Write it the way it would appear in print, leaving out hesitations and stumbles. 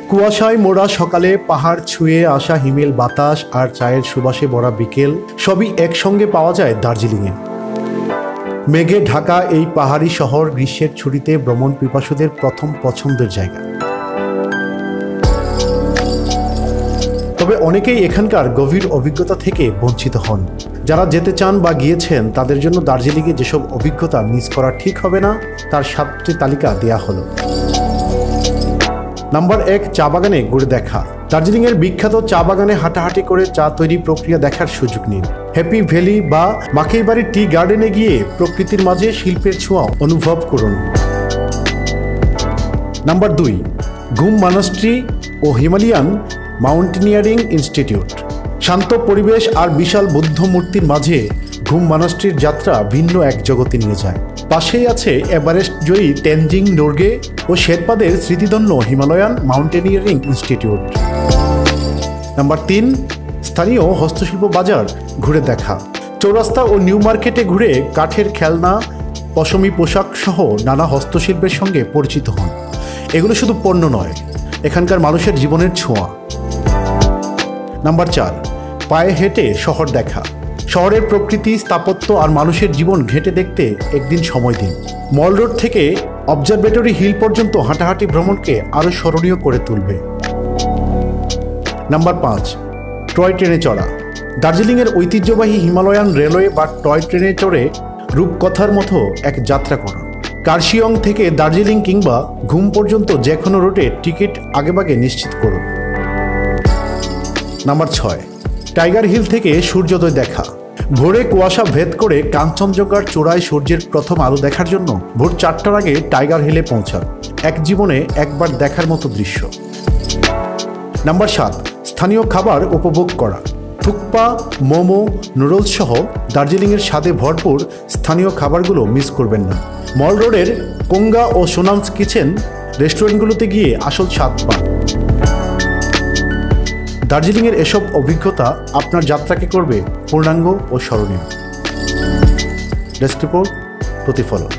কুয়াশায় মোড়া সকালে, পাহাড় ছুঁয়ে আসা হিমেল বাতাস আর চায়ের সুবাসে ভরা বিকেল সবই একসঙ্গে পাওয়া যায় দার্জিলিংয়ে। মেঘে ঢাকা এই পাহাড়ি শহর গ্রীষ্মের ছুটিতে ভ্রমণ পিপাসুদের প্রথম পছন্দের জায়গা। তবে অনেকেই এখানকার গভীর অভিজ্ঞতা থেকে বঞ্চিত হন। যারা যেতে চান বা গিয়েছেন তাদের জন্য দার্জিলিংয়ে যেসব অভিজ্ঞতা মিস করা ঠিক হবে না তার 7টি তালিকা দেয়া হলো। নাম্বার 1, চা বাগানে ঘুরে দেখা। দার্জিলিংয়ের বিখ্যাত চা বাগানে হাঁটাহাঁটি করে চা তৈরি প্রক্রিয়া দেখার সুযোগ নিন। হ্যাপি ভ্যালি বা মাকেইবাড়ি টি গার্ডেনে গিয়ে প্রকৃতির মাঝে শিল্পের ছোঁয়া অনুভব করুন। নাম্বার 2, ঘুম মনাস্ট্রি ও হিমালয়ান মাউন্টেনিয়ারিং ইনস্টিটিউট। শান্ত পরিবেশ আর বিশাল বুদ্ধ মূর্তির মাঝে ঘুম মনাস্ট্রির যাত্রা ভিন্ন এক জগতে নিয়ে যায়। পাশেই আছে এভারেস্ট জয়ী তেনজিং নোরগে ও শেরপাদের স্মৃতিধন্য হিমালয়ান মাউন্টেনিয়ারিং ইনস্টিটিউট। নাম্বার 3, স্থানীয় হস্তশিল্প বাজার ঘুরে দেখা। চৌরাস্তা ও নিউ মার্কেটে ঘুরে কাঠের খেলনা, পশমি পোশাক সহ নানা হস্তশিল্পের সঙ্গে পরিচিত হন। এগুলো শুধু পণ্য নয়, এখানকার মানুষের জীবনের ছোঁয়া। নাম্বার 4, পায়ে হেঁটে শহর দেখা। শহরের প্রকৃতি, স্থাপত্য আর মানুষের জীবন ঘেঁটে দেখতে একদিন সময় দিন। মল রোড থেকে অবজারভেটরি হিল পর্যন্ত হাঁটাহাঁটি ভ্রমণকে আরও স্মরণীয় করে তুলবে। নাম্বার 5, টয় ট্রেনে চড়া। দার্জিলিংয়ের ঐতিহ্যবাহী হিমালয়ান রেলওয়ে বা টয় ট্রেনে চড়ে রূপকথার মতো এক যাত্রা করুন। কার্শিয়ং থেকে দার্জিলিং কিংবা ঘুম পর্যন্ত যে কোনো রুটে টিকিট আগেভাগে নিশ্চিত করুন। নাম্বার 6, টাইগার হিল থেকে সূর্যোদয় দেখা। ভোরে কুয়াশা ভেদ করে কাঞ্চনজঙ্ঘার চূড়ায় সূর্যের প্রথম আলো দেখার জন্য ভোর 4টার আগে টাইগার হিলে পৌঁছান। এক জীবনে একবার দেখার মতো দৃশ্য। নাম্বার 7, স্থানীয় খাবার উপভোগ করা। থুকপা, মোমো, নুডলস সহ দার্জিলিংয়ের স্বাদে ভরপুর স্থানীয় খাবারগুলো মিস করবেন না। মল রোডের কোঙ্গা ও সোনামস কিচেন রেস্টুরেন্টগুলোতে গিয়ে আসল স্বাদ পান। দার্জিলিংয়ের এসব অভিজ্ঞতা আপনার যাত্রাকে করবে পূর্ণাঙ্গ ও স্মরণীয়। ডেস্ক রিপোর্ট, প্রতিফলন।